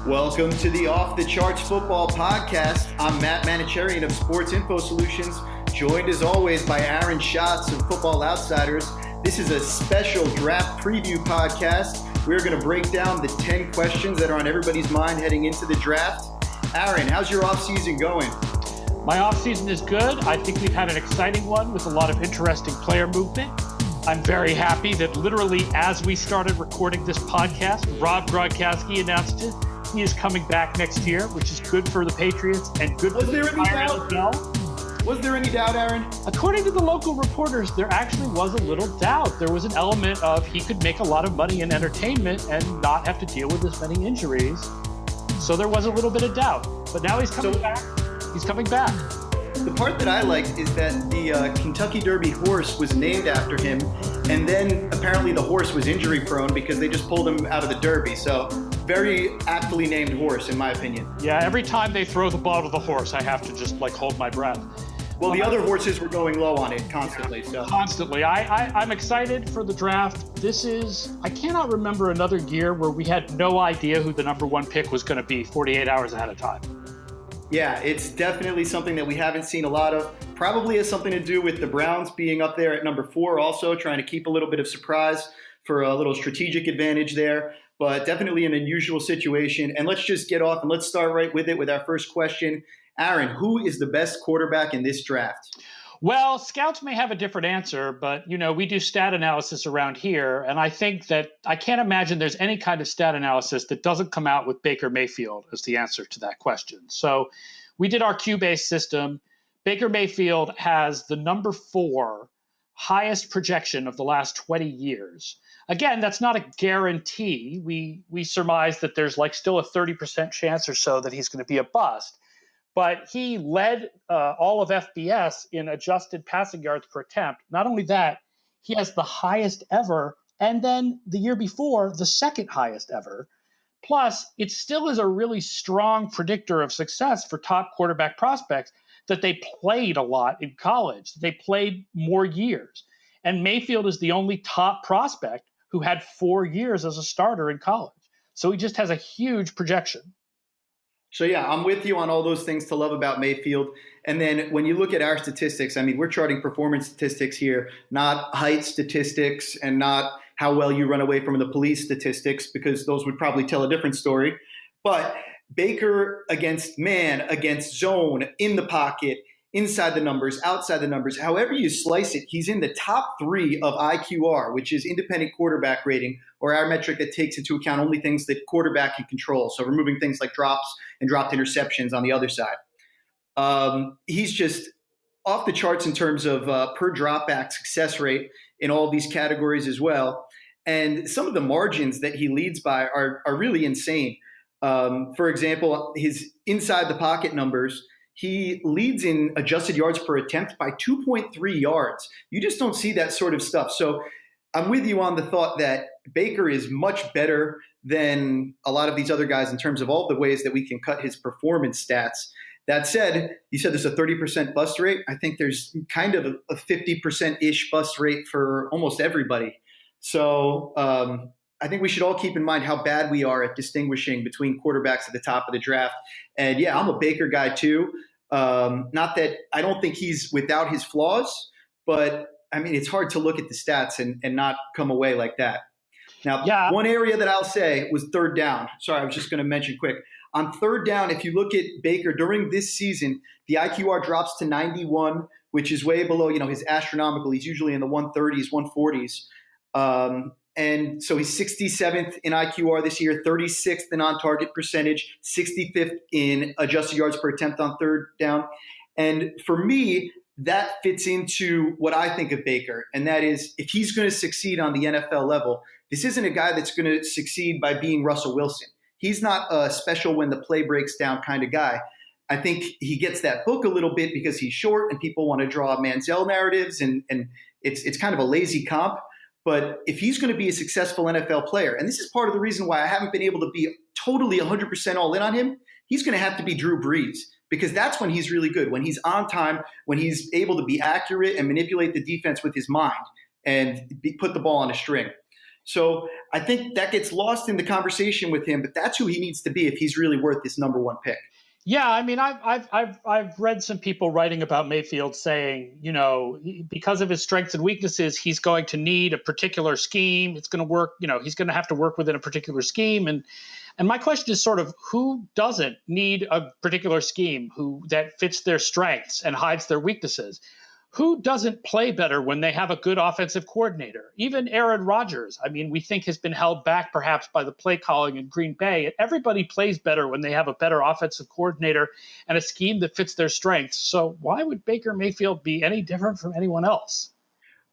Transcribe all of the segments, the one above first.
Welcome to the Off the Charts Football Podcast. I'm Matt Manocherian of Sports Info Solutions, joined as always by Aaron Schatz of Football Outsiders. This is a special draft preview podcast. We're going to break down the 10 questions that are on everybody's mind heading into the draft. Aaron, how's your offseason going? My offseason is good. I think we've had an exciting one with a lot of interesting player movement. I'm very happy that literally as we started recording this podcast, Rob Gronkowski announced it. He is coming back next year, which is good for the Patriots and good for the NFL. Was there any doubt, Aaron? According to the local reporters, there actually was a little doubt. There was an element of he could make a lot of money in entertainment and not have to deal with as many injuries. So there was a little bit of doubt. But now he's coming back. He's coming back. The part that I liked is that the Kentucky Derby horse was named after him, and then apparently the horse was injury prone because they just pulled him out of the Derby. So very aptly named horse, in my opinion. Yeah, every time they throw the ball to the horse, I have to just hold my breath. Well, the other horses were going low on it constantly. So constantly. I'm excited for the draft. I cannot remember another year where we had no idea who the number one pick was going to be 48 hours ahead of time. Yeah, it's definitely something that we haven't seen a lot of. Probably has something to do with the Browns being up there at number 4 also, trying to keep a little bit of surprise for a little strategic advantage there. But definitely an unusual situation. And let's just get off and let's start right with it with our first question. Aaron, who is the best quarterback in this draft? Well, scouts may have a different answer, but, we do stat analysis around here. And I think that I can't imagine there's any kind of stat analysis that doesn't come out with Baker Mayfield as the answer to that question. So we did our Q-based system. Baker Mayfield has the number 4 highest projection of the last 20 years. Again, that's not a guarantee. We surmise that there's still a 30% chance or so that he's going to be a bust. But he led all of FBS in adjusted passing yards per attempt. Not only that, he has the highest ever, and then the year before, the second highest ever. Plus, it still is a really strong predictor of success for top quarterback prospects that they played a lot in college. They played more years. And Mayfield is the only top prospect who had 4 years as a starter in college. So he just has a huge projection. So, yeah, I'm with you on all those things to love about Mayfield. And then when you look at our statistics, we're charting performance statistics here, not height statistics and not how well you run away from the police statistics, because those would probably tell a different story. But Baker against man, against zone, in the pocket, inside the numbers, outside the numbers, however you slice it, he's in the top 3 of IQR, which is independent quarterback rating, or our metric that takes into account only things that quarterback can control. So removing things like drops and dropped interceptions on the other side. He's just off the charts in terms of per dropback success rate in all these categories as well. And some of the margins that he leads by are really insane. For example, his inside the pocket numbers, he leads in adjusted yards per attempt by 2.3 yards. You just don't see that sort of stuff. So I'm with you on the thought that Baker is much better than a lot of these other guys in terms of all the ways that we can cut his performance stats. That said, you said there's a 30% bust rate. I think there's kind of a 50%-ish bust rate for almost everybody. So I think we should all keep in mind how bad we are at distinguishing between quarterbacks at the top of the draft. And yeah, I'm a Baker guy too. Not that I don't think he's without his flaws, but it's hard to look at the stats and not come away like that. Now, One area that I'll say was third down. Sorry, I was just going to mention quick. On third down, if you look at Baker during this season, the IQR drops to 91, which is way below, his astronomical. He's usually in the 130s, 140s. And so he's 67th in IQR this year, 36th in on-target percentage, 65th in adjusted yards per attempt on third down. And for me, that fits into what I think of Baker, and that is if he's going to succeed on the NFL level, this isn't a guy that's going to succeed by being Russell Wilson. He's not a special when the play breaks down kind of guy. I think he gets that book a little bit because he's short and people want to draw Manziel narratives, and it's kind of a lazy comp. But if he's going to be a successful NFL player, and this is part of the reason why I haven't been able to be totally 100% all in on him, he's going to have to be Drew Brees, because that's when he's really good, when he's on time, when he's able to be accurate and manipulate the defense with his mind and put the ball on a string. So I think that gets lost in the conversation with him, but that's who he needs to be if he's really worth this number one pick. Yeah, I mean, I've read some people writing about Mayfield saying, because of his strengths and weaknesses, he's going to need a particular scheme. It's going to work, he's going to have to work within a particular scheme. And my question is sort of who doesn't need a particular scheme that fits their strengths and hides their weaknesses? Who doesn't play better when they have a good offensive coordinator? Even Aaron Rodgers, I mean, we think has been held back perhaps by the play calling in Green Bay. Everybody plays better when they have a better offensive coordinator and a scheme that fits their strengths. So why would Baker Mayfield be any different from anyone else?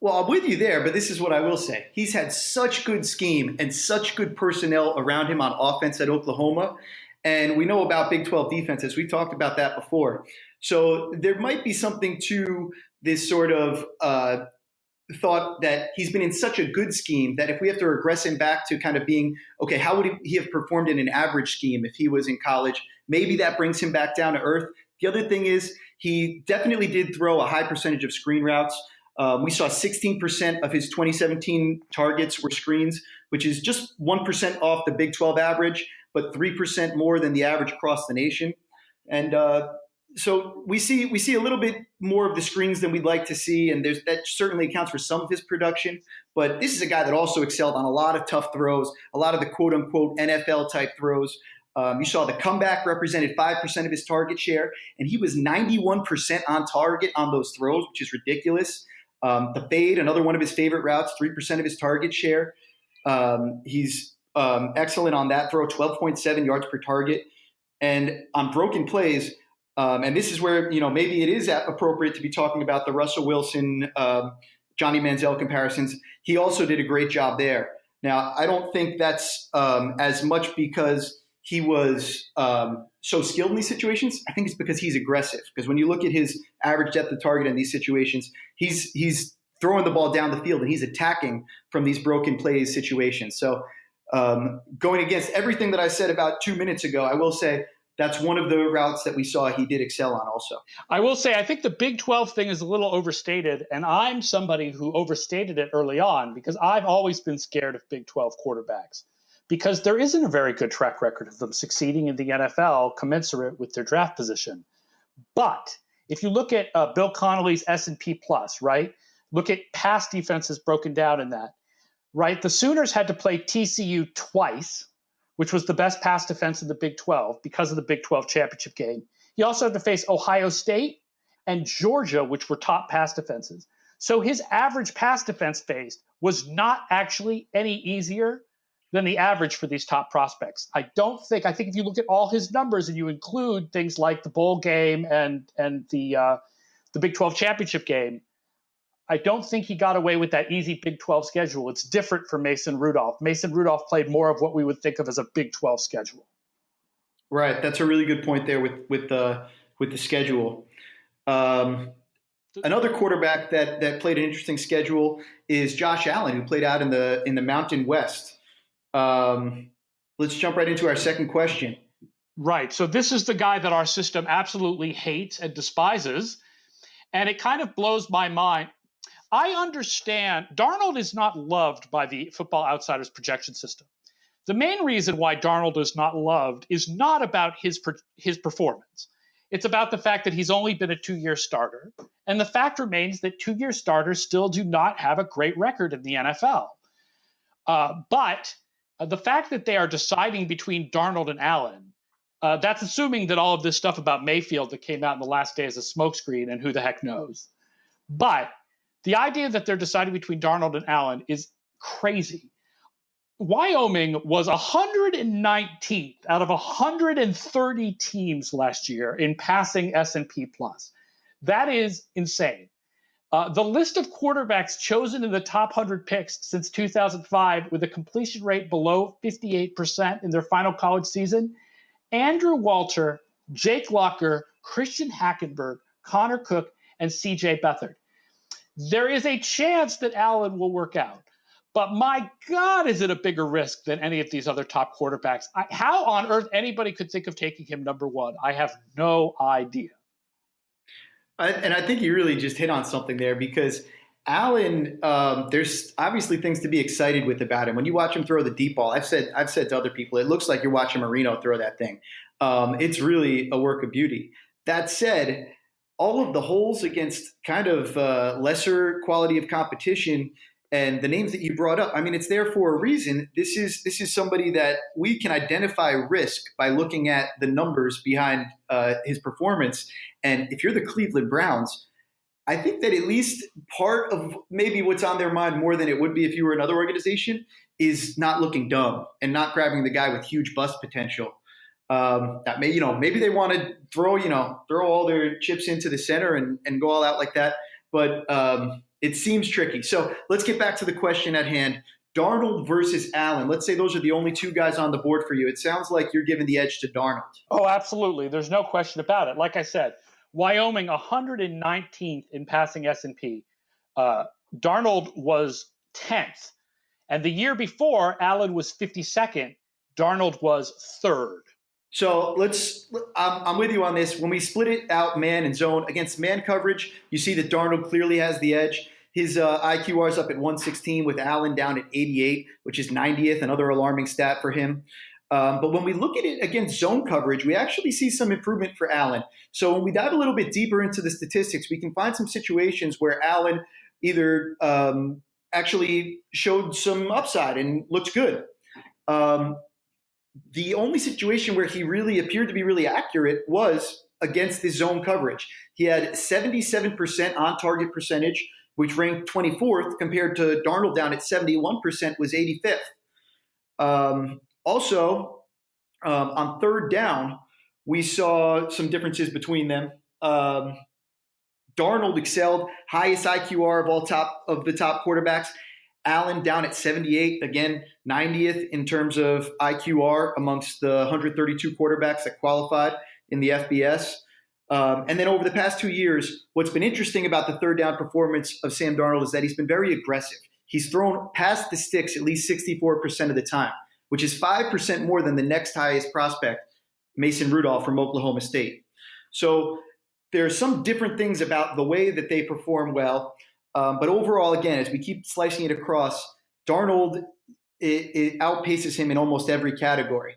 Well, I'm with you there, but this is what I will say. He's had such good scheme and such good personnel around him on offense at Oklahoma. And we know about Big 12 defenses. We've talked about that before. So there might be something to this sort of thought that he's been in such a good scheme that if we have to regress him back to kind of being, okay, how would he have performed in an average scheme if he was in college? Maybe that brings him back down to earth. The other thing is he definitely did throw a high percentage of screen routes. We saw 16% of his 2017 targets were screens, which is just 1% off the Big 12 average, but 3% more than the average across the nation. And so we see a little bit more of the screens than we'd like to see, and that certainly accounts for some of his production. But this is a guy that also excelled on a lot of tough throws, a lot of the quote-unquote NFL-type throws. You saw the comeback represented 5% of his target share, and he was 91% on target on those throws, which is ridiculous. The fade, another one of his favorite routes, 3% of his target share. He's excellent on that throw, 12.7 yards per target. And on broken plays, and this is where, maybe it is appropriate to be talking about the Russell Wilson, Johnny Manziel comparisons. He also did a great job there. Now, I don't think that's as much because he was so skilled in these situations. I think it's because he's aggressive. Because when you look at his average depth of target in these situations, he's throwing the ball down the field and he's attacking from these broken plays situations. So going against everything that I said about 2 minutes ago, I will say that's one of the routes that we saw he did excel on also. I will say I think the Big 12 thing is a little overstated, and I'm somebody who overstated it early on because I've always been scared of Big 12 quarterbacks because there isn't a very good track record of them succeeding in the NFL commensurate with their draft position. But if you look at Bill Connolly's S&P Plus, right, look at past defenses broken down in that, right? The Sooners had to play TCU twice, which was the best pass defense in the Big 12 because of the Big 12 championship game. He also had to face Ohio State and Georgia, which were top pass defenses. So his average pass defense faced was not actually any easier than the average for these top prospects. I think if you look at all his numbers and you include things like the bowl game and the Big 12 championship game, I don't think he got away with that easy Big 12 schedule. It's different for Mason Rudolph. Mason Rudolph played more of what we would think of as a Big 12 schedule. Right, that's a really good point there with the schedule. Another quarterback that played an interesting schedule is Josh Allen, who played out in the Mountain West. Let's jump right into our second question. Right. So this is the guy that our system absolutely hates and despises, and it kind of blows my mind. I understand Darnold is not loved by the Football Outsiders projection system. The main reason why Darnold is not loved is not about his performance. It's about the fact that he's only been a 2-year starter. And the fact remains that 2-year starters still do not have a great record in the NFL. But the fact that they are deciding between Darnold and Allen, that's assuming that all of this stuff about Mayfield that came out in the last day is a smokescreen and who the heck knows. But the idea that they're deciding between Darnold and Allen is crazy. Wyoming was 119th out of 130 teams last year in passing S&P Plus. That is insane. The list of quarterbacks chosen in the top 100 picks since 2005 with a completion rate below 58% in their final college season, Andrew Walter, Jake Locker, Christian Hackenberg, Connor Cook, and C.J. Beathard. There is a chance that Allen will work out. But my God, is it a bigger risk than any of these other top quarterbacks? How on earth anybody could think of taking him number one? I have no idea. And I think you really just hit on something there because Allen, there's obviously things to be excited with about him. When you watch him throw the deep ball, I've said to other people, it looks like you're watching Marino throw that thing. It's really a work of beauty. That said, all of the holes against kind of lesser quality of competition and the names that you brought up, I mean, it's there for a reason. This is somebody that we can identify risk by looking at the numbers behind his performance. And if you're the Cleveland Browns, I think that at least part of maybe what's on their mind more than it would be if you were another organization is not looking dumb and not grabbing the guy with huge bust potential. That may, maybe they want to throw all their chips into the center and go all out like that. But it seems tricky. So let's get back to the question at hand. Darnold versus Allen. Let's say those are the only two guys on the board for you. It sounds like you're giving the edge to Darnold. Oh, absolutely. There's no question about it. Like I said, Wyoming 119th in passing S&P. Darnold was 10th. And the year before, Allen was 52nd. Darnold was 3rd. So I'm with you on this. When we split it out man and zone against man coverage, you see that Darnold clearly has the edge. His IQR is up at 116 with Allen down at 88, which is 90th, another alarming stat for him. But when we look at it against zone coverage, we actually see some improvement for Allen. So when we dive a little bit deeper into the statistics, we can find some situations where Allen either actually showed some upside and looked good. The only situation where he really appeared to be really accurate was against the zone coverage. He had 77% on-target percentage, which ranked 24th, compared to Darnold down at 71%, was 85th. Also, on third down, we saw some differences between them. Darnold excelled, highest IQR of the top quarterbacks. Allen down at 78, again, 90th in terms of IQR amongst the 132 quarterbacks that qualified in the FBS. And then over the past 2 years, what's been interesting about the third down performance of Sam Darnold is that he's been very aggressive. He's thrown past the sticks at least 64% of the time, which is 5% more than the next highest prospect, Mason Rudolph from Oklahoma State. So there are some different things about the way that they perform well. But overall, again, as we keep slicing it across, Darnold it outpaces him in almost every category.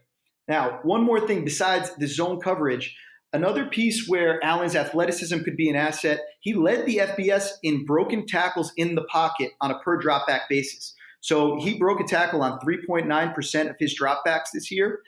Now, one more thing besides the zone coverage, another piece where Allen's athleticism could be an asset, he led the FBS in broken tackles in the pocket on a per dropback basis. So he broke a tackle on 3.9% of his dropbacks this year.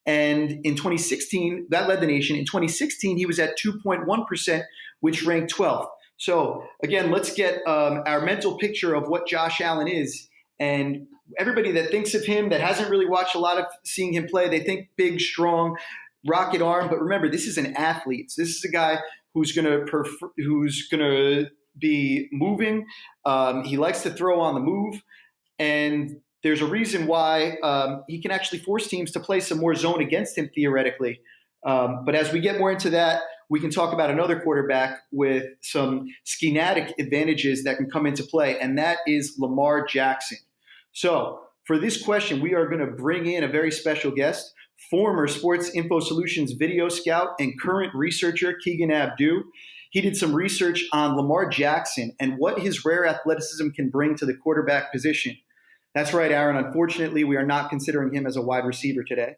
And in 2016, that led the nation. In 2016, he was at 2.1%, which ranked 12th. So again, let's get our mental picture of what Josh Allen is. And everybody that thinks of him, that hasn't really watched a lot of seeing him play, they think big, strong, rocket arm. But remember, this is an athlete. So this is a guy who's going to be moving. He likes to throw on the move. And there's a reason why he can actually force teams to play some more zone against him theoretically. But as we get more into that, we can talk about another quarterback with some schematic advantages that can come into play, and that is Lamar Jackson. So for this question, we are going to bring in a very special guest, former Sports Info Solutions video scout and current researcher Keegan Abdu. He did some research on Lamar Jackson and what his rare athleticism can bring to the quarterback position. That's right, Aaron. Unfortunately, we are not considering him as a wide receiver today.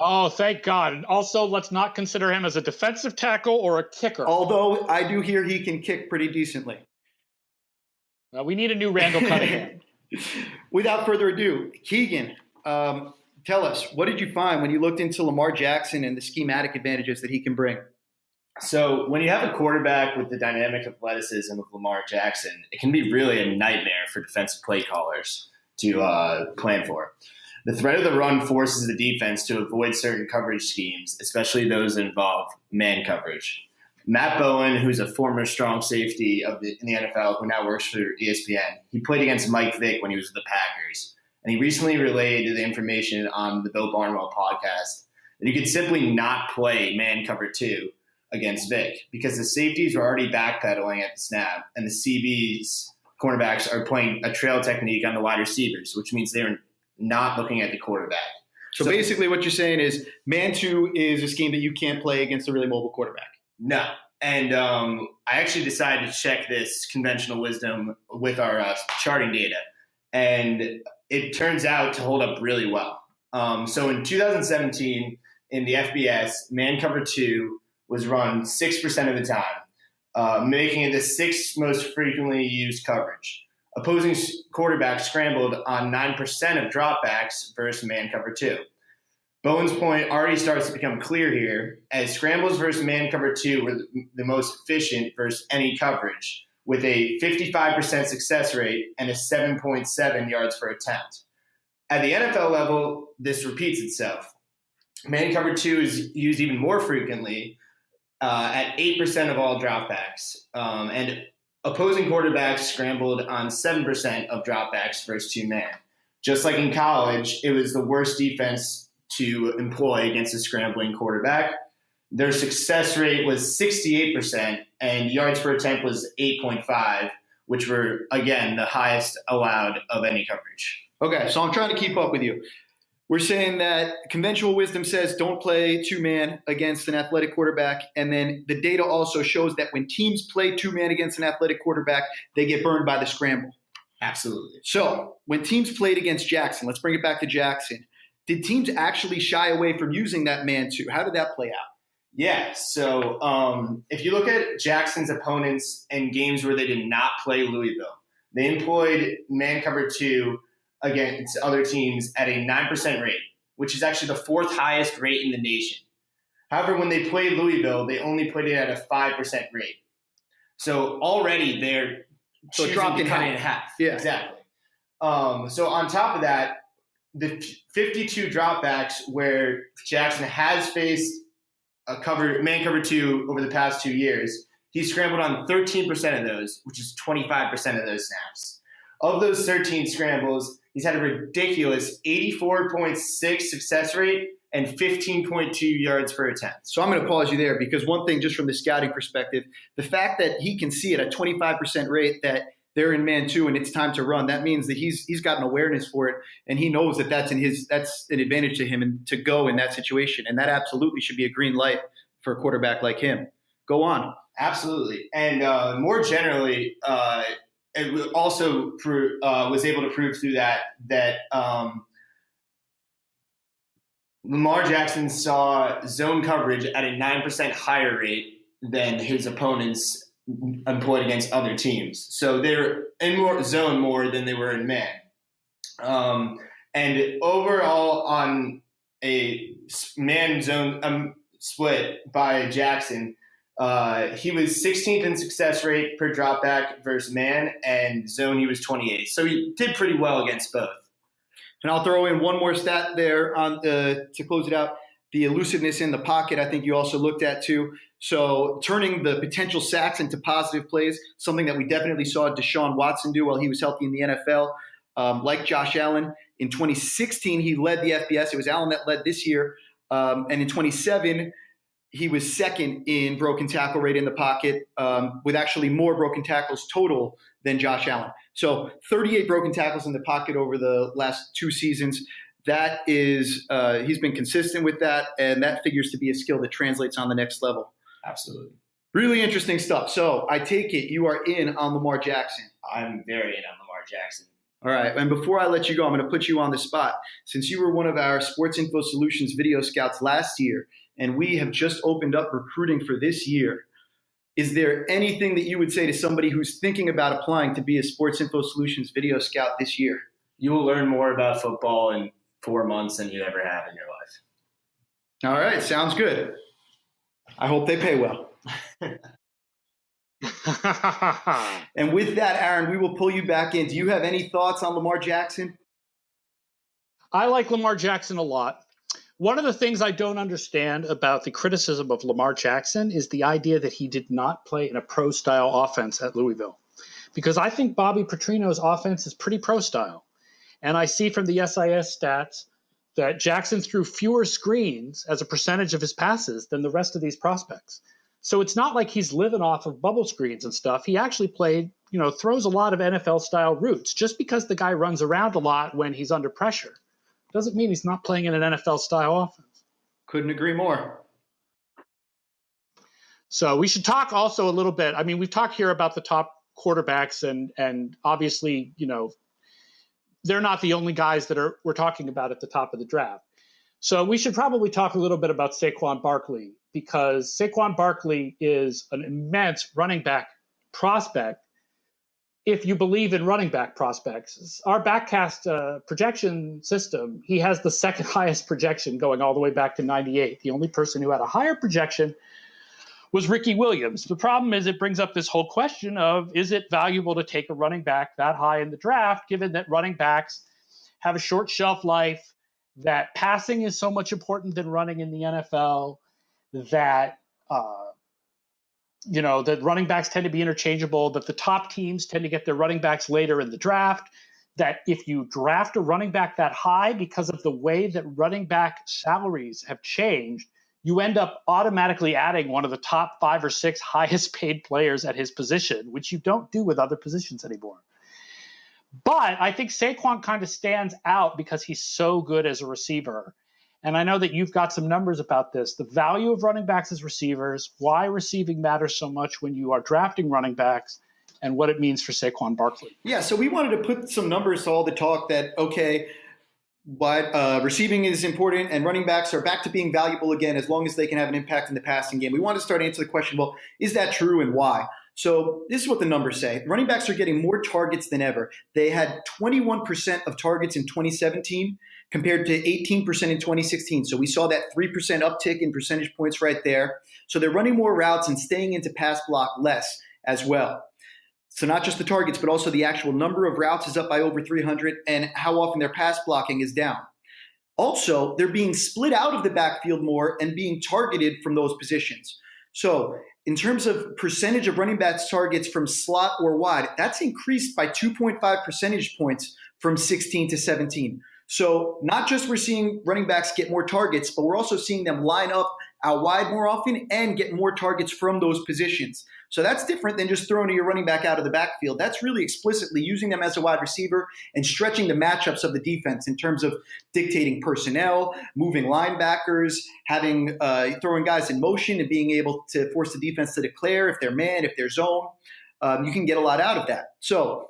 Oh, thank God. And also, let's not consider him as a defensive tackle or a kicker. Although I do hear he can kick pretty decently. Well, we need a new Randall Cunningham. Without further ado, Keegan, tell us, what did you find when you looked into Lamar Jackson and the schematic advantages that he can bring? So when you have a quarterback with the dynamic athleticism of Lamar Jackson, it can be really a nightmare for defensive play callers to plan for. The threat of the run forces the defense to avoid certain coverage schemes, especially those that involve man coverage. Matt Bowen, who's a former strong safety in the NFL who now works for ESPN, he played against Mike Vick when he was with the Packers. And he recently relayed the information on the Bill Barnwell podcast that you could simply not play man cover 2 against Vick because the safeties were already backpedaling at the snap, and the CB's cornerbacks are playing a trail technique on the wide receivers, which means they're not looking at the quarterback. So basically what you're saying is man 2 is a scheme that you can't play against a really mobile quarterback. No. And I actually decided to check this conventional wisdom with our charting data. And it turns out to hold up really well. So in 2017, in the FBS, man cover 2 was run 6% of the time, making it the 6th most frequently used coverage. Opposing quarterbacks scrambled on 9% of dropbacks versus man cover 2. Bowen's point already starts to become clear here, as scrambles versus man cover 2 were the most efficient versus any coverage, with a 55% success rate and a 7.7 yards per attempt. At the NFL level, this repeats itself. Man cover 2 is used even more frequently at 8% of all dropbacks, and opposing quarterbacks scrambled on 7% of dropbacks versus 2-man. Just like in college, it was the worst defense to employ against a scrambling quarterback. Their success rate was 68%, and yards per attempt was 8.5, which were, again, the highest allowed of any coverage. Okay, so I'm trying to keep up with you. We're saying that conventional wisdom says don't play 2-man against an athletic quarterback, and then the data also shows that when teams play 2-man against an athletic quarterback, they get burned by the scramble. Absolutely. So when teams played against Jackson, let's bring it back to Jackson, did teams actually shy away from using that man 2? How did that play out? Yeah, so if you look at Jackson's opponents in games where they did not play Louisville, they employed man cover 2 against other teams at a 9% rate, which is actually the 4th highest rate in the nation. However, when they played Louisville, they only played it at a 5% rate. So already they're dropped in cut it in half. Yeah. Exactly. So on top of that, the 52 dropbacks where Jackson has faced a man cover 2 over the past 2 years, he scrambled on 13% of those, which is 25% of those snaps. Of those 13 scrambles, he's had a ridiculous 84.6 success rate and 15.2 yards per attempt. So I'm going to pause you there because one thing just from the scouting perspective, the fact that he can see at a 25% rate that they're in man 2 and it's time to run, that means that he's got an awareness for it, and he knows that that's an advantage to him and to go in that situation. And that absolutely should be a green light for a quarterback like him. Go on. Absolutely. And more generally, it also was able to prove through that Lamar Jackson saw zone coverage at a 9% higher rate than his opponents employed against other teams. So they're in more zone more than they were in man. And overall on a man zone split by Jackson, he was 16th in success rate per dropback versus man, and zone he was 28th. So he did pretty well against both. And I'll throw in one more stat there on to close it out. The elusiveness in the pocket, I think you also looked at too. So turning the potential sacks into positive plays, something that we definitely saw Deshaun Watson do while he was healthy in the NFL. Like Josh Allen, in 2016, he led the FBS. It was Allen that led this year. And in 2017, he was second in broken tackle rate in the pocket, with actually more broken tackles total than Josh Allen. So 38 broken tackles in the pocket over the last 2 seasons. That is, he's been consistent with that, and that figures to be a skill that translates on the next level. Absolutely. Really interesting stuff. So I take it you are in on Lamar Jackson. I'm very in on Lamar Jackson. All right. And before I let you go, I'm going to put you on the spot. Since you were one of our Sports Info Solutions video scouts last year, and we have just opened up recruiting for this year, is there anything that you would say to somebody who's thinking about applying to be a Sports Info Solutions video scout this year? You will learn more about football in 4 months than you ever have in your life. All right. Sounds good. I hope they pay well. And with that, Aaron, we will pull you back in. Do you have any thoughts on Lamar Jackson? I like Lamar Jackson a lot. One of the things I don't understand about the criticism of Lamar Jackson is the idea that he did not play in a pro-style offense at Louisville. Because I think Bobby Petrino's offense is pretty pro-style. And I see from the SIS stats that Jackson threw fewer screens as a percentage of his passes than the rest of these prospects. So it's not like he's living off of bubble screens and stuff. He actually played, throws a lot of NFL-style routes. Just because the guy runs around a lot when he's under pressure doesn't mean he's not playing in an NFL-style offense. Couldn't agree more. So we should talk also a little bit. I mean, we've talked here about the top quarterbacks, and obviously, they're not the only guys that we're talking about at the top of the draft. So we should probably talk a little bit about Saquon Barkley, because Saquon Barkley is an immense running back prospect. If you believe in running back prospects, our backcast projection system, he has the second highest projection going all the way back to 98. The only person who had a higher projection was Ricky Williams. The problem is it brings up this whole question of, is it valuable to take a running back that high in the draft, given that running backs have a short shelf life, that passing is so much important than running in the NFL, that that running backs tend to be interchangeable, that the top teams tend to get their running backs later in the draft, that if you draft a running back that high, because of the way that running back salaries have changed, you end up automatically adding one of the top 5 or 6 highest paid players at his position, which you don't do with other positions anymore. But I think Saquon kind of stands out because he's so good as a receiver. And I know that you've got some numbers about this. The value of running backs as receivers, why receiving matters so much when you are drafting running backs, and what it means for Saquon Barkley. Yeah, so we wanted to put some numbers to all the talk that, okay, but receiving is important and running backs are back to being valuable again as long as they can have an impact in the passing game. We want to start answering the question, well, is that true and why? So this is what the numbers say. Running backs are getting more targets than ever. They had 21% of targets in 2017 compared to 18% in 2016. So we saw that 3% uptick in percentage points right there. So they're running more routes and staying into pass block less as well. So not just the targets, but also the actual number of routes is up by over 300 and how often their pass blocking is down. Also, they're being split out of the backfield more and being targeted from those positions. So in terms of percentage of running backs targets from slot or wide, that's increased by 2.5 percentage points from 16 to 17. So not just we're seeing running backs get more targets, but we're also seeing them line up out wide more often and get more targets from those positions. So that's different than just throwing your running back out of the backfield. That's really explicitly using them as a wide receiver and stretching the matchups of the defense in terms of dictating personnel, moving linebackers, having throwing guys in motion and being able to force the defense to declare if they're man, if they're zone. You can get a lot out of that. So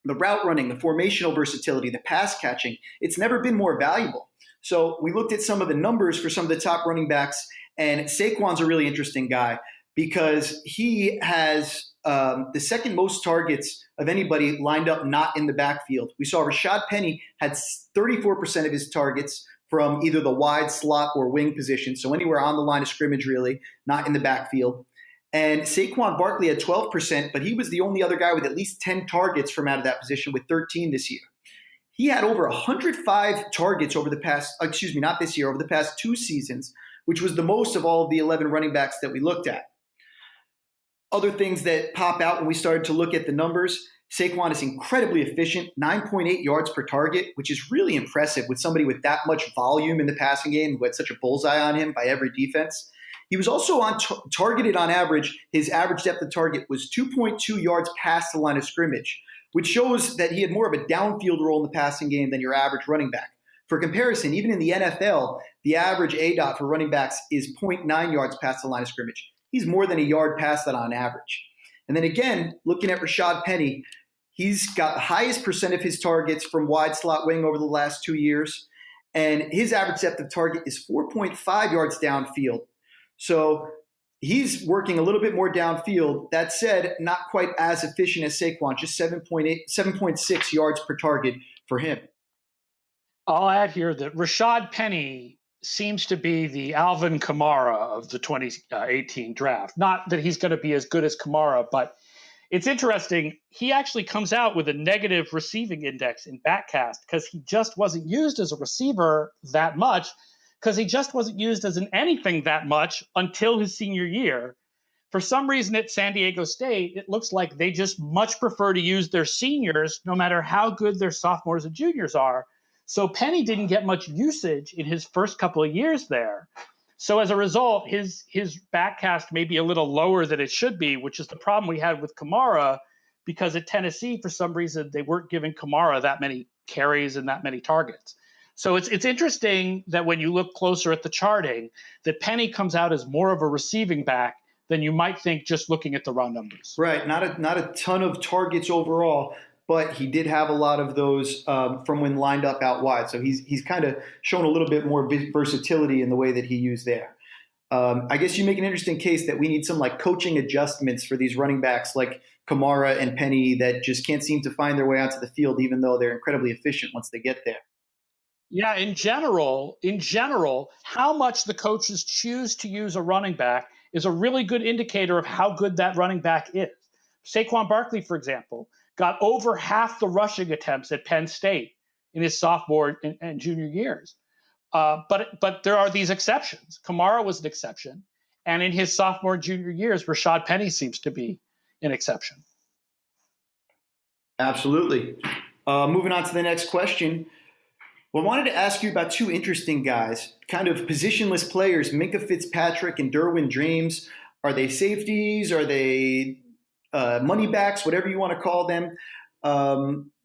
the route running, the formational versatility, the pass catching, it's never been more valuable. So we looked at some of the numbers for some of the top running backs, and Saquon's a really interesting guy because he has the second most targets of anybody lined up not in the backfield. We saw Rashad Penny had 34% of his targets from either the wide slot or wing position, so anywhere on the line of scrimmage really, not in the backfield. And Saquon Barkley had 12%, but he was the only other guy with at least 10 targets from out of that position with 13 this year. He had over 105 targets over the past, not this year, over the past 2 seasons, which was the most of all of the 11 running backs that we looked at. Other things that pop out when we started to look at the numbers, Saquon is incredibly efficient, 9.8 yards per target, which is really impressive with somebody with that much volume in the passing game who had such a bullseye on him by every defense. He was also targeted on average. His average depth of target was 2.2 yards past the line of scrimmage, which shows that he had more of a downfield role in the passing game than your average running back. For comparison, even in the NFL, the average ADOT for running backs is 0.9 yards past the line of scrimmage. He's more than a yard past that on average. And then again, looking at Rashad Penny, he's got the highest percent of his targets from wide slot wing over the last 2 years, and his average depth of target is 4.5 yards downfield. So he's working a little bit more downfield. That said, not quite as efficient as Saquon, just 7.6 yards per target for him. I'll add here that Rashad Penny seems to be the Alvin Kamara of the 2018 draft. Not that he's going to be as good as Kamara, but it's interesting. He actually comes out with a negative receiving index in Backcast because he just wasn't used as a receiver that much, because he just wasn't used as an anything that much until his senior year. For some reason at San Diego State, it looks like they just much prefer to use their seniors no matter how good their sophomores and juniors are. So Penny didn't get much usage in his first couple of years there. So as a result, his backcast may be a little lower than it should be, which is the problem we had with Kamara, because at Tennessee, for some reason, they weren't giving Kamara that many carries and that many targets. So it's interesting that when you look closer at the charting, that Penny comes out as more of a receiving back than you might think just looking at the raw numbers. Right. Not a ton of targets overall, but he did have a lot of those from when lined up out wide. So he's kind of shown a little bit more versatility in the way that he used there. I guess you make an interesting case that we need some like coaching adjustments for these running backs like Kamara and Penny that just can't seem to find their way onto the field, even though they're incredibly efficient once they get there. Yeah, in general, how much the coaches choose to use a running back is a really good indicator of how good that running back is. Saquon Barkley, for example, got over half the rushing attempts at Penn State in his sophomore and junior years. But there are these exceptions. Kamara was an exception. And in his sophomore and junior years, Rashad Penny seems to be an exception. Absolutely. Moving on to the next question. Well, I wanted to ask you about two interesting guys, kind of positionless players, Minkah Fitzpatrick and Derwin James. Are they safeties? Are they money backs, whatever you want to call them?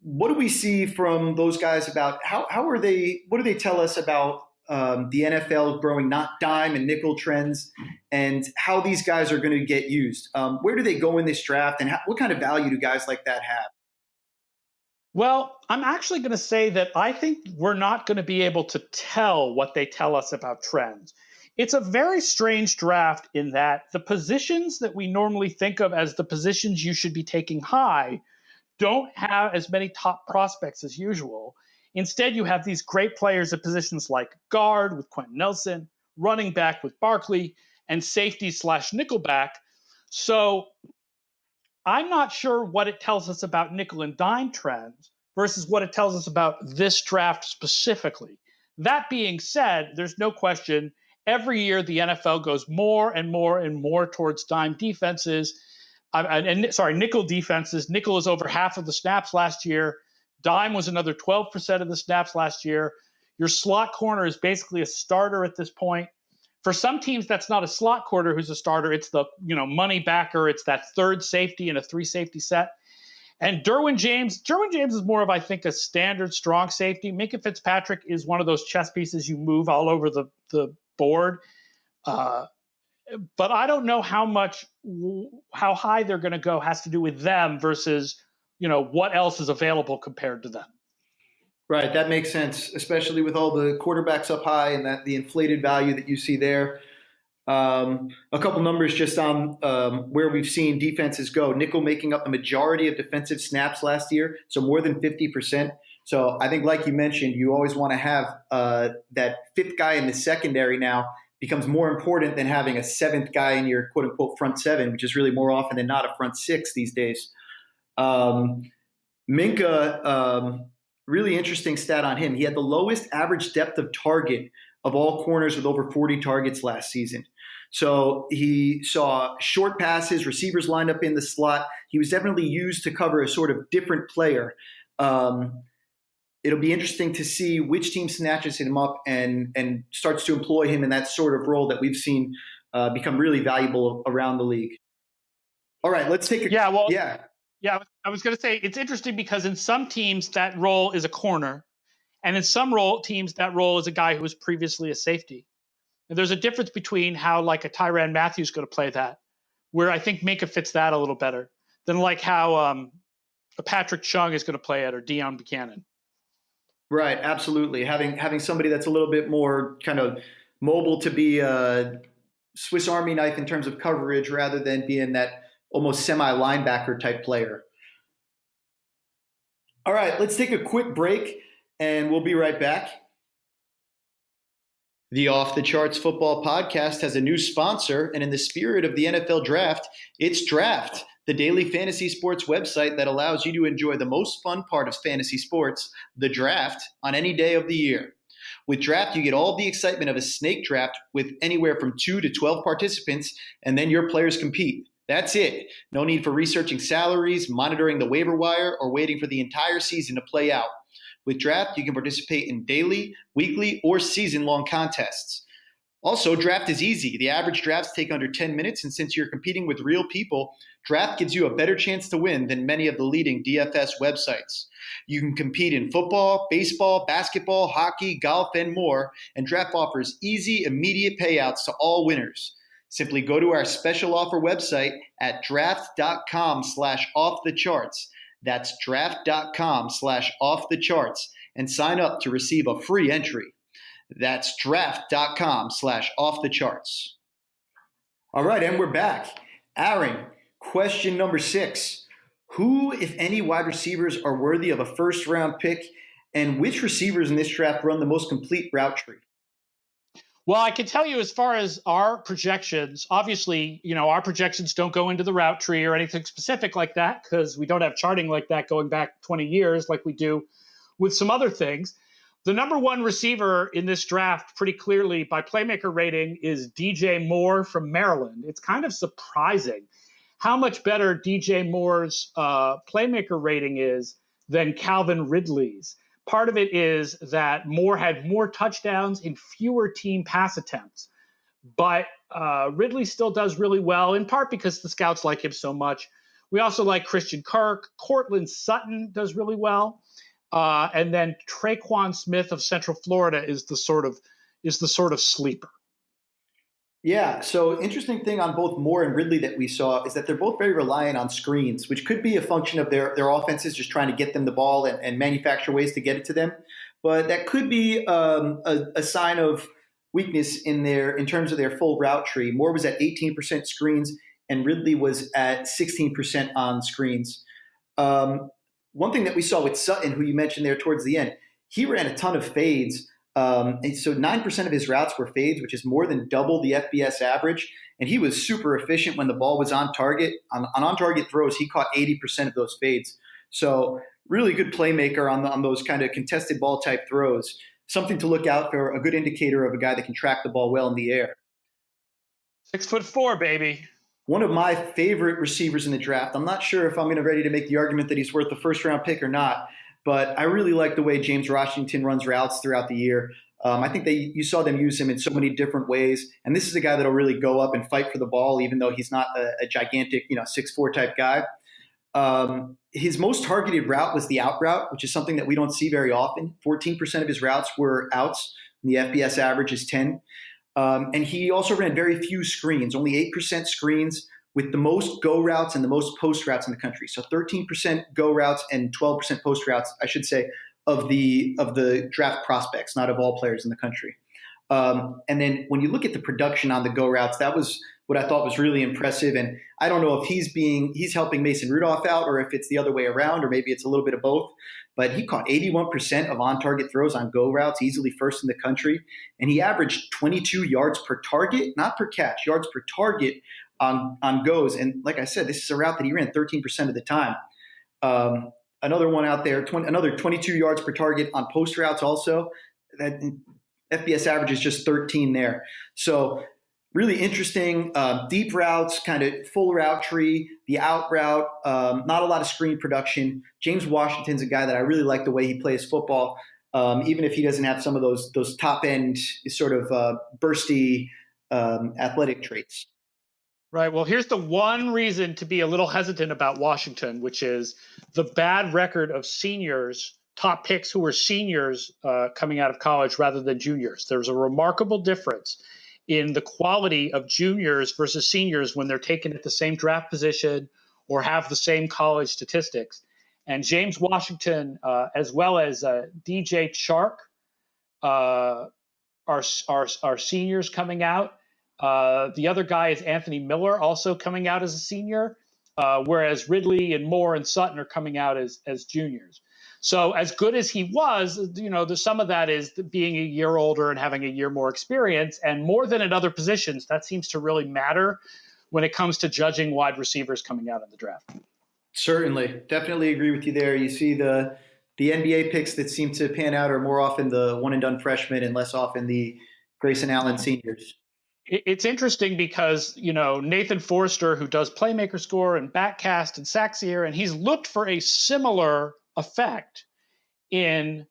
What do we see from those guys about how are they? What do they tell us about the NFL growing not dime and nickel trends, and how these guys are going to get used? Where do they go in this draft, and what kind of value do guys like that have? Well, I'm actually going to say that I think we're not going to be able to tell what they tell us about trends. It's a very strange draft in that the positions that we normally think of as the positions you should be taking high don't have as many top prospects as usual. Instead, you have these great players at positions like guard with Quentin Nelson, running back with Barkley, and safety / nickelback. So I'm not sure what it tells us about nickel and dime trends versus what it tells us about this draft specifically. That being said, there's no question every year the NFL goes more and more and more towards dime defenses. Nickel defenses. Nickel is over half of the snaps last year. Dime was another 12% of the snaps last year. Your slot corner is basically a starter at this point. For some teams, that's not a slot corner who's a starter. It's the money backer. It's that third safety in a three safety set. And Derwin James is more of, I think, a standard strong safety. Minkah Fitzpatrick is one of those chess pieces you move all over the board. But I don't know how high they're going to go has to do with them versus what else is available compared to them. Right, that makes sense, especially with all the quarterbacks up high and that the inflated value that you see there. A couple numbers just on where we've seen defenses go. Nickel making up the majority of defensive snaps last year, so more than 50%. So I think, like you mentioned, you always want to have that fifth guy in the secondary now becomes more important than having a seventh guy in your quote-unquote front seven, which is really more often than not a front six these days. Minkah, really interesting stat on him. He had the lowest average depth of target of all corners with over 40 targets last season. So he saw short passes, receivers lined up in the slot. He was definitely used to cover a sort of different player. It'll be interesting to see which team snatches him up and starts to employ him in that sort of role that we've seen become really valuable around the league. All right, let's take a Yeah, I was going to say it's interesting because in some teams that role is a corner, and in some teams that role is a guy who was previously a safety. And there's a difference between how like a Tyrann Mathieu is going to play that, where I think Minkah fits that a little better than like how a Patrick Chung is going to play it or Deion Buchanan. Right, absolutely. Having somebody that's a little bit more kind of mobile to be a Swiss Army knife in terms of coverage rather than being that almost semi-linebacker type player. All right, let's take a quick break, and we'll be right back. The Off the Charts Football Podcast has a new sponsor, and in the spirit of the NFL Draft, it's Draft, the daily fantasy sports website that allows you to enjoy the most fun part of fantasy sports, the draft, on any day of the year. With Draft, you get all the excitement of a snake draft with anywhere from 2 to 12 participants, and then your players compete. That's it. No need for researching salaries, monitoring the waiver wire, or waiting for the entire season to play out. With Draft, you can participate in daily, weekly, or season-long contests. Also, Draft is easy. The average drafts take under 10 minutes, and since you're competing with real people, Draft gives you a better chance to win than many of the leading DFS websites. You can compete in football, baseball, basketball, hockey, golf, and more, and Draft offers easy, immediate payouts to all winners. Simply go to our special offer website at draft.com/offthecharts. That's draft.com/offthecharts and sign up to receive a free entry. That's draft.com/offthecharts. All right, and we're back. Aaron, question number 6. Who, if any, wide receivers are worthy of a first-round pick, and which receivers in this draft run the most complete route tree? Well, I can tell you as far as our projections, obviously, our projections don't go into the route tree or anything specific like that because we don't have charting like that going back 20 years like we do with some other things. The number one receiver in this draft, pretty clearly by playmaker rating, is DJ Moore from Maryland. It's kind of surprising how much better DJ Moore's playmaker rating is than Calvin Ridley's. Part of it is that Moore had more touchdowns in fewer team pass attempts. But Ridley still does really well, in part because the scouts like him so much. We also like Christian Kirk. Cortland Sutton does really well. And then Traquan Smith of Central Florida is the sort of sleeper. Yeah, so interesting thing on both Moore and Ridley that we saw is that they're both very reliant on screens, which could be a function of their offenses just trying to get them the ball and manufacture ways to get it to them. But that could be a sign of weakness in terms of their full route tree. Moore was at 18% screens, and Ridley was at 16% on screens. One thing that we saw with Sutton, who you mentioned there towards the end, he ran a ton of fades. And so 9% of his routes were fades, which is more than double the FBS average. And he was super efficient when the ball was on target. On target throws, he caught 80% of those fades. So really good playmaker on those kind of contested ball type throws. Something to look out for, a good indicator of a guy that can track the ball well in the air. 6'4", baby. One of my favorite receivers in the draft. I'm not sure if I'm ready to make the argument that he's worth the first round pick or not. But I really like the way James Washington runs routes throughout the year. I think you saw them use him in so many different ways. And this is a guy that'll really go up and fight for the ball, even though he's not a gigantic, 6'4" type guy. His most targeted route was the out route, which is something that we don't see very often. 14% of his routes were outs. And the FBS average is 10. And he also ran very few screens, only 8% screens, with the most go routes and the most post routes in the country. So 13% go routes and 12% post routes, I should say, of the draft prospects, not of all players in the country. And then when you look at the production on the go routes, that was what I thought was really impressive. And I don't know if he's helping Mason Rudolph out or if it's the other way around, or maybe it's a little bit of both. But he caught 81% of on-target throws on go routes, easily first in the country. And he averaged 22 yards per target, not per catch, yards per target on goes. And like I said, this is a route that he ran 13% of the time. Another one out there, another 22 yards per target on post routes also. That FBS average is just 13 there. So really interesting, deep routes, kind of full route tree, the out route, not a lot of screen production. James Washington's a guy that I really like the way he plays football, even if he doesn't have some of those top end sort of bursty athletic traits. Right. Well, here's the one reason to be a little hesitant about Washington, which is the bad record of seniors, top picks who were seniors coming out of college rather than juniors. There's a remarkable difference in the quality of juniors versus seniors when they're taken at the same draft position or have the same college statistics. And James Washington, as well as DJ Chark, are seniors coming out. The other guy is Anthony Miller, also coming out as a senior, whereas Ridley and Moore and Sutton are coming out as juniors. So as good as he was, there's some of that is being a year older and having a year more experience, and more than at other positions, that seems to really matter when it comes to judging wide receivers coming out in the draft. Certainly. Definitely agree with you there. You see the NBA picks that seem to pan out are more often the one and done freshmen and less often the Grayson Allen seniors. It's interesting because, Nathan Forster, who does Playmaker Score and Backcast and Saxier, and he's looked for a similar effect in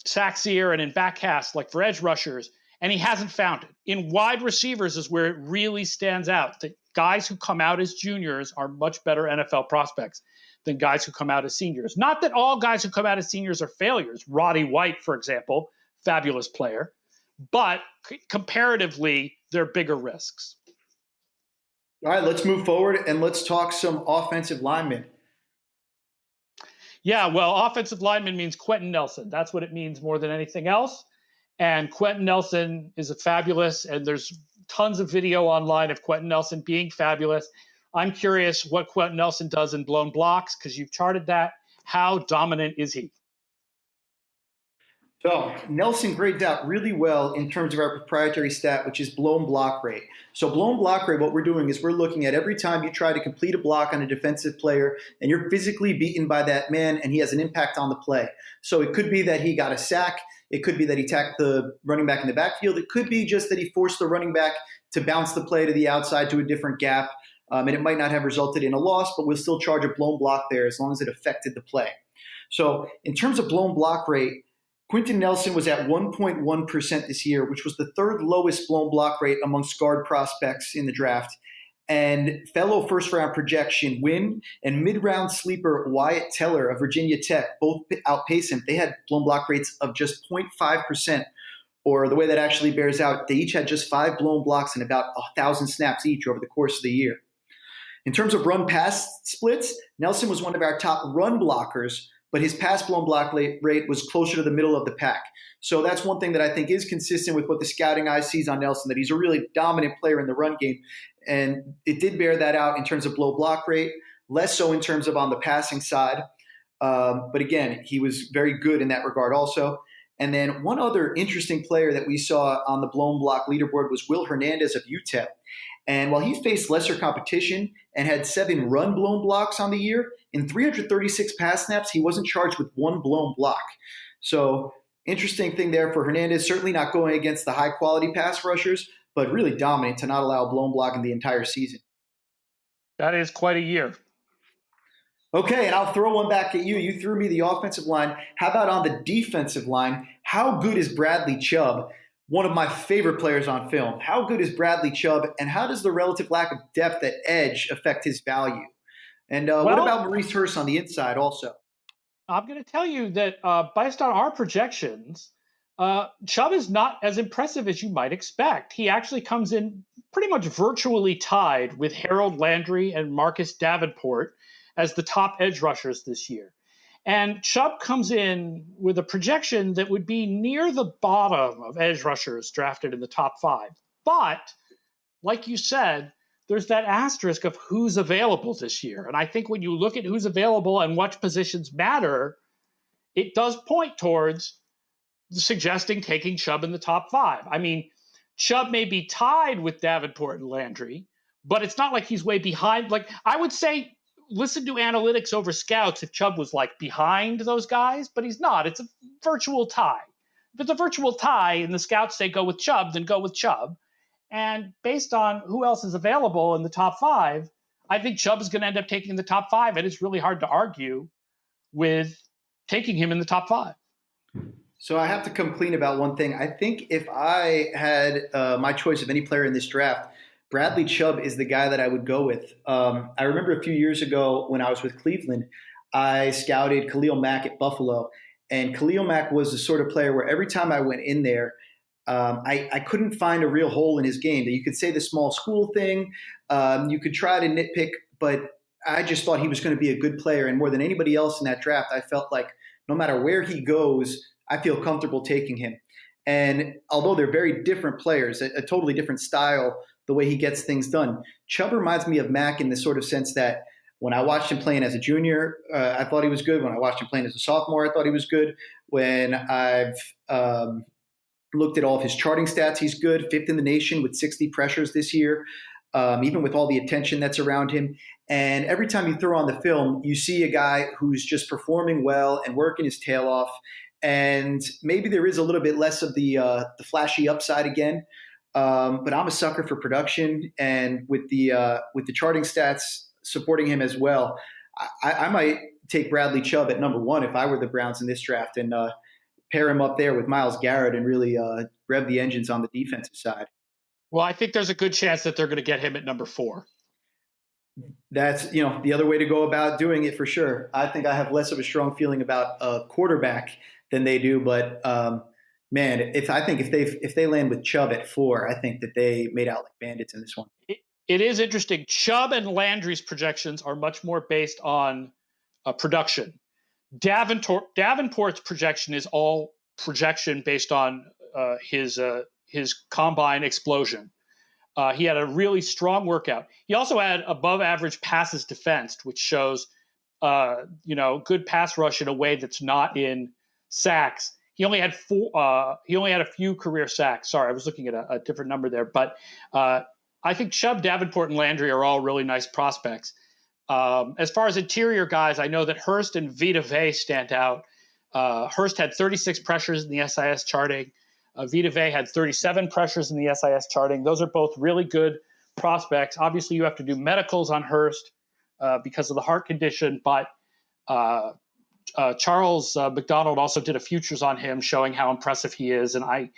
Saxier and in Backcast, like for edge rushers, and he hasn't found it. In wide receivers is where it really stands out. The guys who come out as juniors are much better NFL prospects than guys who come out as seniors. Not that all guys who come out as seniors are failures. Roddy White, for example, fabulous player. But comparatively, they're bigger risks. All right, let's move forward and let's talk some offensive linemen. Yeah, well, offensive lineman means Quentin Nelson. That's what it means more than anything else. And Quentin Nelson is a fabulous, and there's tons of video online of Quentin Nelson being fabulous. I'm curious what Quentin Nelson does in blown blocks because you've charted that. How dominant is he? So Nelson graded out really well in terms of our proprietary stat, which is blown block rate. So blown block rate, what we're doing is we're looking at every time you try to complete a block on a defensive player and you're physically beaten by that man and he has an impact on the play. So it could be that he got a sack. It could be that he tacked the running back in the backfield. It could be just that he forced the running back to bounce the play to the outside to a different gap. And it might not have resulted in a loss, but we'll still charge a blown block there as long as it affected the play. So in terms of blown block rate, Quentin Nelson was at 1.1% this year, which was the third lowest blown block rate amongst guard prospects in the draft. And fellow first-round projection Wynn and mid-round sleeper Wyatt Teller of Virginia Tech both outpace him. They had blown block rates of just 0.5%, or the way that actually bears out, they each had just 5 blown blocks in about 1,000 snaps each over the course of the year. In terms of run-pass splits, Nelson was one of our top run blockers, but his pass blown block rate was closer to the middle of the pack. So that's one thing that I think is consistent with what the scouting eye sees on Nelson, that he's a really dominant player in the run game. And it did bear that out in terms of blow block rate, less so in terms of on the passing side. But again, he was very good in that regard also. And then one other interesting player that we saw on the blown block leaderboard was Will Hernandez of UTEP. And while he faced lesser competition and had 7 run blown blocks on the year, in 336 pass snaps, he wasn't charged with 1 blown block. So interesting thing there for Hernandez, certainly not going against the high quality pass rushers, but really dominant to not allow a blown block in the entire season. That is quite a year. Okay, and I'll throw one back at you. You threw me the offensive line. How about on the defensive line? How good is Bradley Chubb? One of my favorite players on film. How good is Bradley Chubb, and how does the relative lack of depth at edge affect his value? And what about Maurice Hurst on the inside also? I'm going to tell you that based on our projections, Chubb is not as impressive as you might expect. He actually comes in pretty much virtually tied with Harold Landry and Marcus Davenport as the top edge rushers this year. And Chubb comes in with a projection that would be near the bottom of edge rushers drafted in the top 5. But, like you said, there's that asterisk of who's available this year. And I think when you look at who's available and what positions matter, it does point towards suggesting taking Chubb in the top 5. I mean, Chubb may be tied with Davenport and Landry, but it's not like he's way behind. Like, I would say, listen to analytics over scouts if Chubb was like behind those guys, but he's not. It's a virtual tie. If it's a virtual tie and the scouts say go with Chubb, then go with Chubb. And based on who else is available in the top 5, I think Chubb is going to end up taking the top 5, and it's really hard to argue with taking him in the top 5. So I have to come clean about one thing. I think if I had my choice of any player in this draft, Bradley Chubb is the guy that I would go with. I remember a few years ago when I was with Cleveland, I scouted Khalil Mack at Buffalo. And Khalil Mack was the sort of player where every time I went in there, I couldn't find a real hole in his game. You could say the small school thing. You could try to nitpick, but I just thought he was going to be a good player. And more than anybody else in that draft, I felt like no matter where he goes, I feel comfortable taking him. And although they're very different players, a totally different style, the way he gets things done. Chubb reminds me of Mack in the sort of sense that when I watched him playing as a junior, I thought he was good. When I watched him playing as a sophomore, I thought he was good. When I've looked at all of his charting stats, he's good. 5th in the nation with 60 pressures this year, even with all the attention that's around him. And every time you throw on the film, you see a guy who's just performing well and working his tail off. And maybe there is a little bit less of the flashy upside again. But I'm a sucker for production, and with the charting stats supporting him as well, I might take Bradley Chubb at number 1 if I were the Browns in this draft, and pair him up there with Myles Garrett and really rev the engines on the defensive side. Well, I think there's a good chance that they're going to get him at number 4. That's the other way to go about doing it for sure. I think I have less of a strong feeling about a quarterback than they do, but Man, if they land with Chubb at 4, I think that they made out like bandits in this one. It is interesting. Chubb and Landry's projections are much more based on production. Davenport's projection is all projection based on his combine explosion. He had a really strong workout. He also had above average passes defensed, which shows good pass rush in a way that's not in sacks. He only had a few career sacks. Sorry, I was looking at a different number there. But I think Chubb, Davenport, and Landry are all really nice prospects. As far as interior guys, I know that Hurst and Vita Vea stand out. Hurst had 36 pressures in the SIS charting. Vita Vea had 37 pressures in the SIS charting. Those are both really good prospects. Obviously, you have to do medicals on Hurst because of the heart condition, but Charles McDonald also did a futures on him showing how impressive he is, and I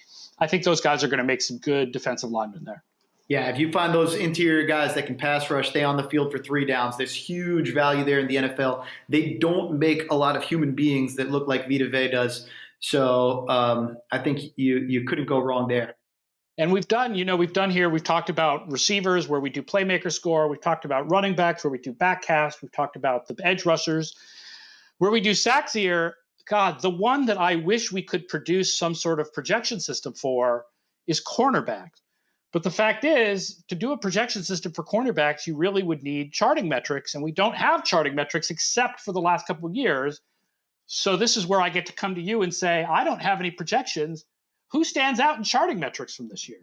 think those guys are going to make some good defensive linemen there. Yeah, if you find those interior guys that can pass rush, stay on the field for 3 downs, there's huge value there in the NFL. They don't make a lot of human beings that look like Vita Vea does. So I think you couldn't go wrong there. And we've talked about receivers where we do playmaker score. We've talked about running backs where we do back cast. We've talked about the edge rushers where we do sacks here. God, the one that I wish we could produce some sort of projection system for is cornerbacks. But the fact is, to do a projection system for cornerbacks, you really would need charting metrics, and we don't have charting metrics except for the last couple of years. So this is where I get to come to you and say, I don't have any projections. Who stands out in charting metrics from this year?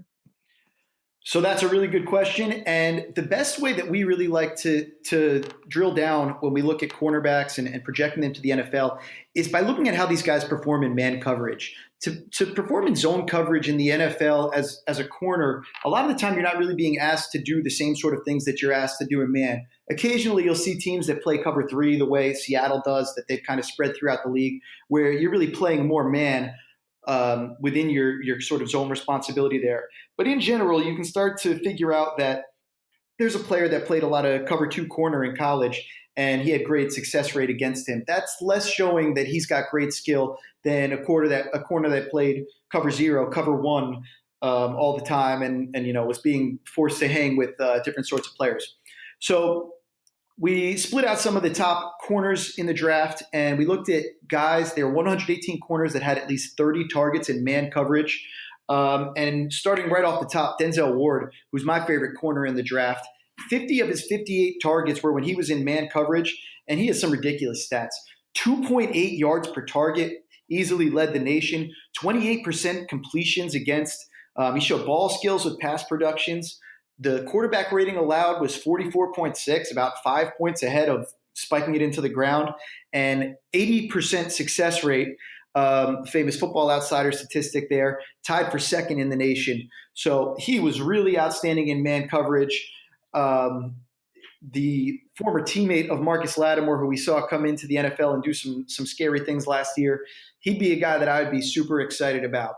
So that's a really good question. And the best way that we really like to drill down when we look at cornerbacks and projecting them to the NFL is by looking at how these guys perform in man coverage. To perform in zone coverage in the NFL as a corner, a lot of the time you're not really being asked to do the same sort of things that you're asked to do in man. Occasionally you'll see teams that play cover 3 the way Seattle does, that they've kind of spread throughout the league, where you're really playing more man within your sort of zone responsibility there. But in general, you can start to figure out that there's a player that played a lot of cover 2 corner in college, and he had great success rate against him. That's less showing that he's got great skill than a corner that played cover 0, cover 1 all the time, and was being forced to hang with different sorts of players. So we split out some of the top corners in the draft, and we looked at guys. There were 118 corners that had at least 30 targets in man coverage. And starting right off the top, Denzel Ward, who's my favorite corner in the draft, 50 of his 58 targets were when he was in man coverage, and he has some ridiculous stats. 2.8 yards per target, easily led the nation. 28% completions against. He showed ball skills with pass productions. The quarterback rating allowed was 44.6, about 5 points ahead of spiking it into the ground, and 80% success rate, famous Football Outsider statistic there, tied for second in the nation. So he was really outstanding in man coverage. The former teammate of Marcus Lattimore, who we saw come into the NFL and do some scary things last year, he'd be a guy that I would be super excited about.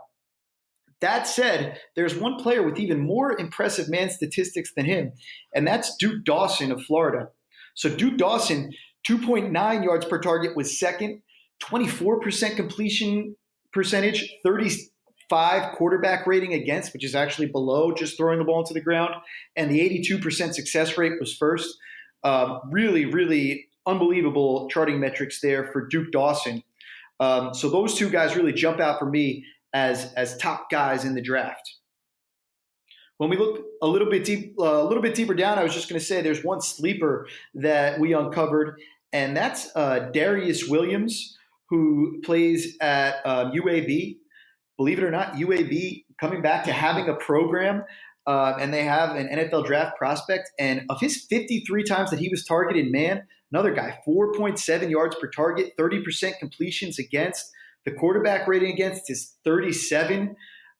That said, there's one player with even more impressive man statistics than him, and that's Duke Dawson of Florida. So Duke Dawson, 2.9 yards per target was second, 24% completion percentage, 35 quarterback rating against, which is actually below just throwing the ball into the ground, and the 82% success rate was first. Really, really unbelievable charting metrics there for Duke Dawson. So those two guys really jump out for me as top guys in the draft. When we look a little bit deeper down, I was just going to say there's one sleeper that we uncovered, and that's Darius Williams, who plays at UAB. Believe it or not, UAB coming back to having a program, and they have an NFL draft prospect. And of his 53 times that he was targeted, man, another guy, 4.7 yards per target, 30% completions against. The quarterback rating against is 37,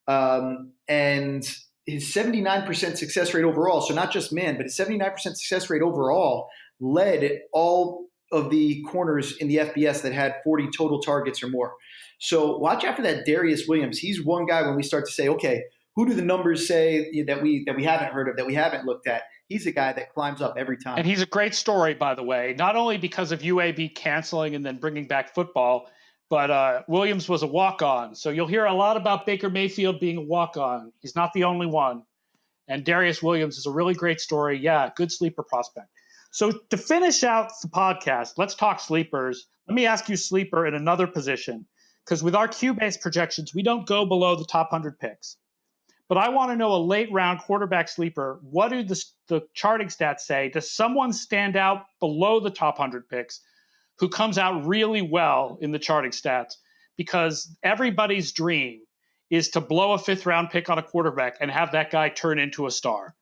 and his 79% success rate overall, so not just man, but his 79% success rate overall led all of the corners in the FBS that had 40 total targets or more. So watch out for that Darius Williams. He's one guy when we start to say, okay, who do the numbers say that we haven't heard of, that we haven't looked at? He's a guy that climbs up every time. And he's a great story, by the way, not only because of UAB canceling and then bringing back football, but Williams was a walk-on. So you'll hear a lot about Baker Mayfield being a walk-on. He's not the only one. And Darius Williams is a really great story. Yeah, good sleeper prospect. So to finish out the podcast, let's talk sleepers. Let me ask you sleeper in another position, because with our Q-based projections, we don't go below the top 100 picks. But I want to know a late-round quarterback sleeper. What do the charting stats say? Does someone stand out below the top 100 picks who comes out really well in the charting stats? Because everybody's dream is to blow a fifth-round pick on a quarterback and have that guy turn into a star.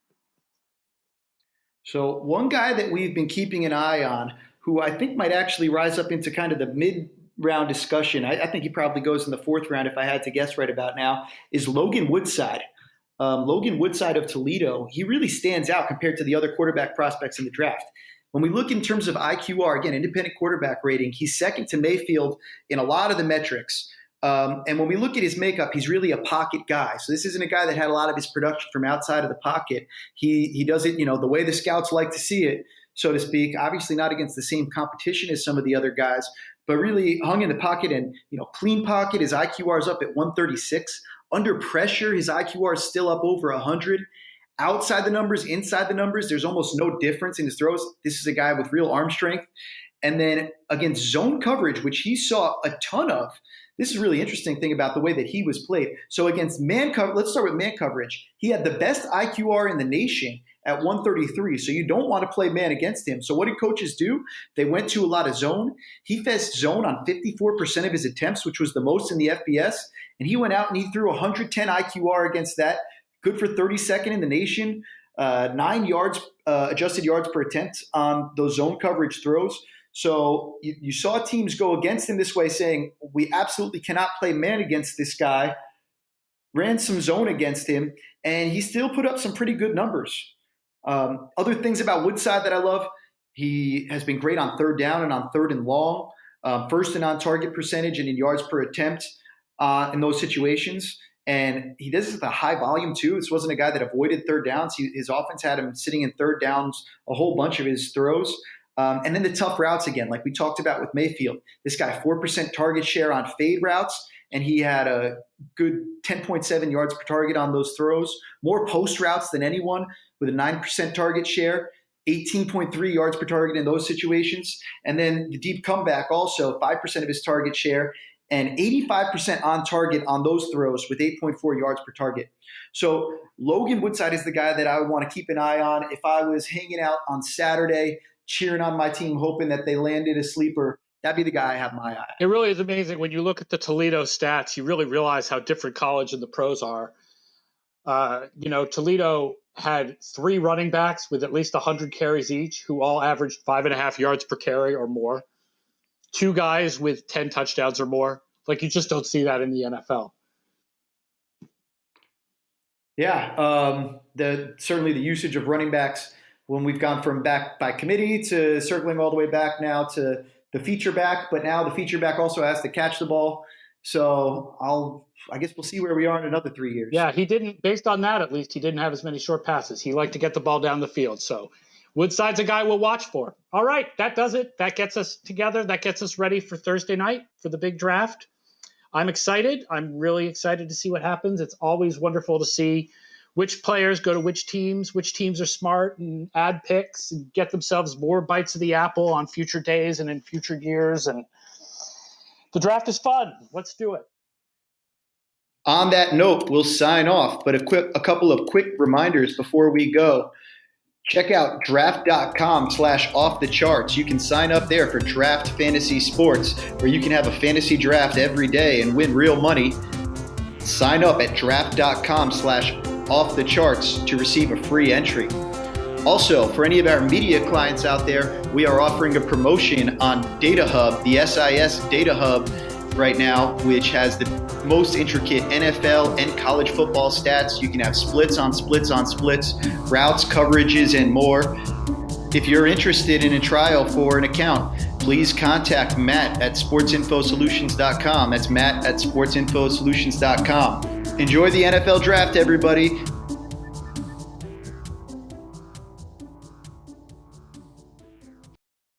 So one guy that we've been keeping an eye on, who I think might actually rise up into kind of the mid-round discussion, I think he probably goes in the fourth round if I had to guess right about now, is Logan Woodside. Logan Woodside of Toledo, he really stands out compared to the other quarterback prospects in the draft. When we look in terms of IQR, again, independent quarterback rating, he's second to Mayfield in a lot of the metrics. And when we look at his makeup, he's really a pocket guy. So this isn't a guy that had a lot of his production from outside of the pocket. He does it, the way the scouts like to see it, so to speak. Obviously not against the same competition as some of the other guys, but really hung in the pocket and, clean pocket. His IQR is up at 136. Under pressure, his IQR is still up over 100. Outside the numbers, inside the numbers, there's almost no difference in his throws. This is a guy with real arm strength. And then against zone coverage, which he saw a ton of, this is a really interesting thing about the way that he was played. So against man coverage, let's start with man coverage. He had the best IQR in the nation at 133. So you don't want to play man against him. So what did coaches do? They went to a lot of zone. He faced zone on 54% of his attempts, which was the most in the FBS. And he went out and he threw 110 IQR against that. Good for 32nd in the nation. 9 yards, adjusted yards per attempt on those zone coverage throws. So you saw teams go against him this way, saying, we absolutely cannot play man against this guy, ran some zone against him, and he still put up some pretty good numbers. Other things about Woodside that I love, he has been great on third down and on third and long, first in on-target percentage and in yards per attempt in those situations. And he does it with a high volume, too. This wasn't a guy that avoided third downs. His offense had him sitting in third downs a whole bunch of his throws. And then the tough routes again, like we talked about with Mayfield. This guy, 4% target share on fade routes, and he had a good 10.7 yards per target on those throws. More post routes than anyone with a 9% target share, 18.3 yards per target in those situations. And then the deep comeback also, 5% of his target share, and 85% on target on those throws with 8.4 yards per target. So Logan Woodside is the guy that I would want to keep an eye on. If I was hanging out on Saturday, cheering on my team, hoping that they landed a sleeper, that'd be the guy I have my eye on. It really is amazing when you look at the Toledo stats. You really realize how different college and the pros are. Toledo had 3 running backs with at least 100 carries each, who all averaged 5.5 yards per carry or more. 2 guys with 10 touchdowns or more. Like, you just don't see that in the NFL. Yeah, certainly the usage of running backs when we've gone from back by committee to circling all the way back now to the feature back, but now the feature back also has to catch the ball. So I guess we'll see where we are in another 3 years. Yeah, he didn't, based on that at least, he didn't have as many short passes. He liked to get the ball down the field. So Woodside's a guy we'll watch for. All right, that does it. That gets us together. That gets us ready for Thursday night for the big draft. I'm excited. I'm really excited to see what happens. It's always wonderful to see which players go to which teams are smart and add picks and get themselves more bites of the apple on future days and in future years. And the draft is fun. Let's do it. On that note, we'll sign off, but a couple of quick reminders before we go. Check out draft.com/offthecharts. You can sign up there for Draft Fantasy Sports, where you can have a fantasy draft every day and win real money. Sign up at draft.com/offthecharts to receive a free entry. Also, for any of our media clients out there, we are offering a promotion on Data Hub, the SIS Data Hub right now, which has the most intricate NFL and college football stats. You can have splits on splits on splits, routes, coverages, and more. If you're interested in a trial for an account, please contact Matt at sportsinfosolutions.com. That's Matt at sportsinfosolutions.com. Enjoy the NFL draft, everybody.